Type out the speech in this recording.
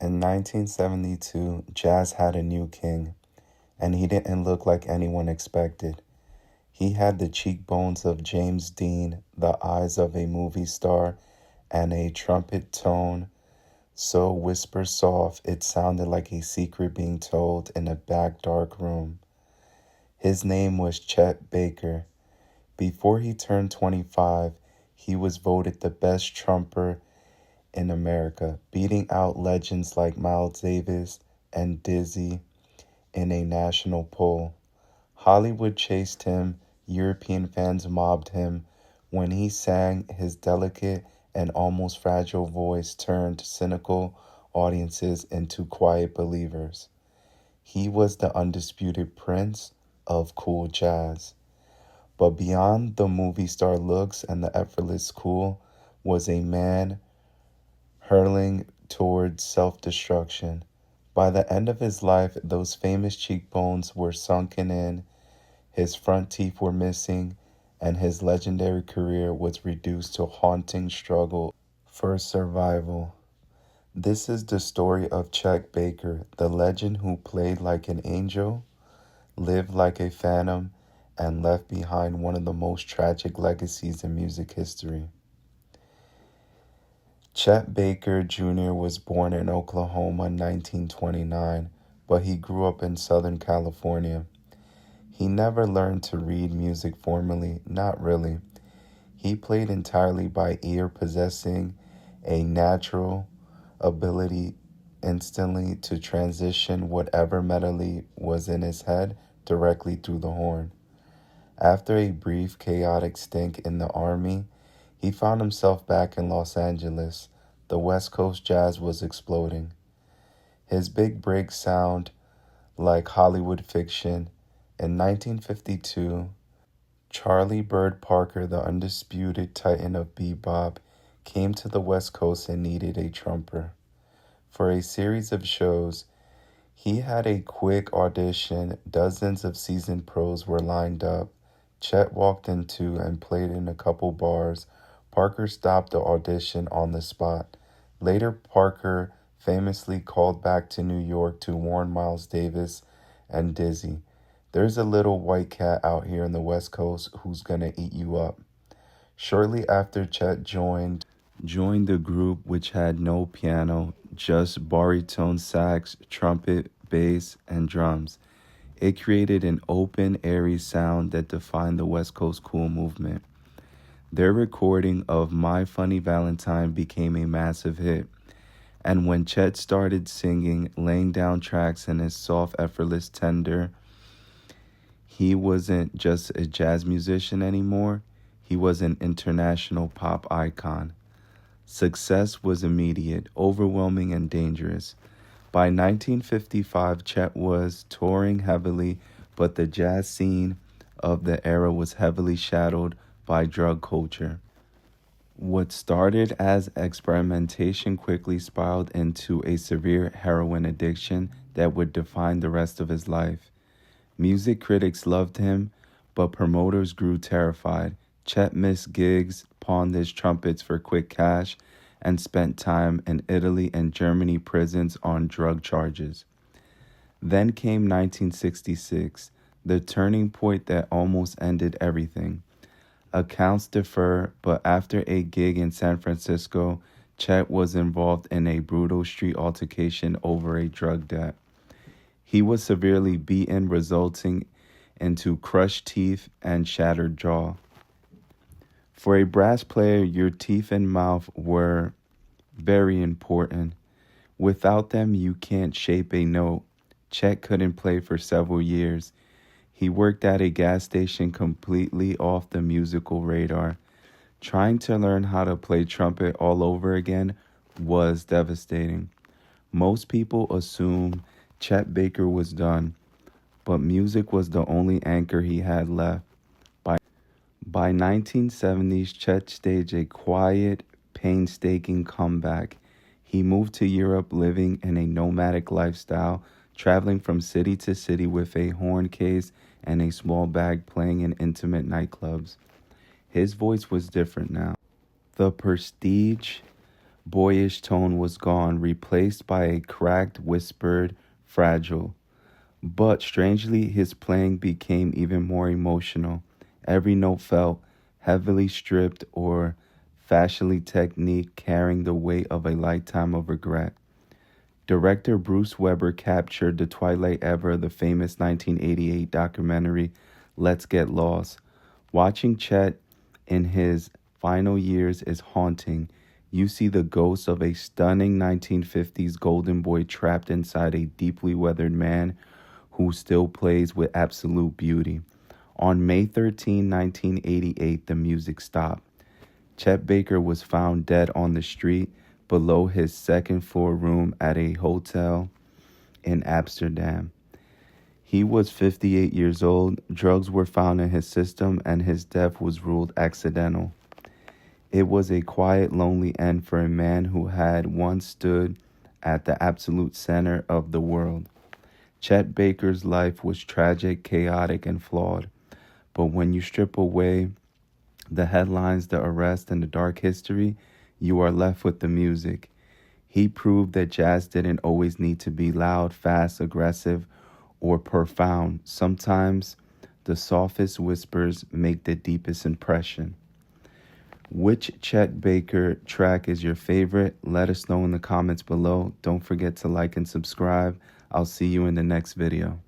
In 1972, jazz had a new king, and he didn't look like anyone expected. He had the cheekbones of James Dean, the eyes of a movie star, and a trumpet tone so whisper soft it sounded like a secret being told in a back dark room. His name was Chet Baker. Before he turned 25, he was voted the best trumpeter in America, beating out legends like Miles Davis and Dizzy in a national poll. Hollywood chased him, European fans mobbed him. When he sang, his delicate and almost fragile voice turned cynical audiences into quiet believers. He was the undisputed prince of cool jazz. But beyond the movie star looks and the effortless cool was a man hurling towards self-destruction. By the end of his life, those famous cheekbones were sunken in, his front teeth were missing, and his legendary career was reduced to a haunting struggle for survival. This is the story of Chet Baker, the legend who played like an angel, lived like a phantom, and left behind one of the most tragic legacies in music history. Chet Baker Jr. was born in Oklahoma in 1929, but he grew up in Southern California. He never learned to read music formally, not really. He played entirely by ear, possessing a natural ability instantly to transition whatever melody was in his head directly through the horn. After a brief, chaotic stint in the Army, he found himself back in Los Angeles. The West Coast jazz was exploding. His big breaks sound like Hollywood fiction. In 1952, Charlie Bird Parker, the undisputed titan of bebop, came to the West Coast and needed a trumpeter. For a series of shows, he had a quick audition. Dozens of seasoned pros were lined up. Chet walked into and played in a couple bars. Parker stopped the audition on the spot. Later, Parker famously called back to New York to warn Miles Davis and Dizzy, "There's a little white cat out here in the West Coast who's gonna eat you up." Shortly after, Chet joined the group, which had no piano, just baritone sax, trumpet, bass, and drums. It created an open, airy sound that defined the West Coast cool movement. Their recording of My Funny Valentine became a massive hit. And when Chet started singing, laying down tracks in his soft, effortless tender, he wasn't just a jazz musician anymore. He was an international pop icon. Success was immediate, overwhelming, and dangerous. By 1955, Chet was touring heavily, but the jazz scene of the era was heavily shadowed by drug culture. What started as experimentation quickly spiraled into a severe heroin addiction that would define the rest of his life. Music critics loved him, but promoters grew terrified. Chet missed gigs, pawned his trumpets for quick cash, and spent time in Italy and Germany prisons on drug charges. Then came 1966, the turning point that almost ended everything. Accounts differ, but after a gig in San Francisco, Chet was involved in a brutal street altercation over a drug debt. He was severely beaten, resulting into crushed teeth and shattered jaw. For a brass player, your teeth and mouth were very important. Without them, you can't shape a note. Chet couldn't play for several years. He worked at a gas station completely off the musical radar. Trying to learn how to play trumpet all over again was devastating. Most people assumed Chet Baker was done, but music was the only anchor he had left. By 1970s, Chet staged a quiet, painstaking comeback. He moved to Europe, living in a nomadic lifestyle, traveling from city to city with a horn case and a small bag, playing in intimate nightclubs. His voice was different now. The prestige boyish tone was gone, replaced by a cracked, whispered, fragile. But strangely, his playing became even more emotional. Every note felt heavily stripped or fashionably technique carrying the weight of a lifetime of regret. Director Bruce Weber captured the twilight era of the famous 1988 documentary Let's Get Lost. Watching Chet in his final years is haunting. You see the ghost of a stunning 1950s golden boy trapped inside a deeply weathered man who still plays with absolute beauty. On May 13, 1988, the music stopped. Chet Baker was found dead on the street below his second floor room at a hotel in Amsterdam. He was 58 years old, drugs were found in his system, and his death was ruled accidental. It was a quiet, lonely end for a man who had once stood at the absolute center of the world. Chet Baker's life was tragic, chaotic, and flawed. But when you strip away the headlines, the arrest, and the dark history, you are left with the music. He proved that jazz didn't always need to be loud, fast, aggressive, or profound. Sometimes the softest whispers make the deepest impression. Which Chet Baker track is your favorite? Let us know in the comments below. Don't forget to like and subscribe. I'll see you in the next video.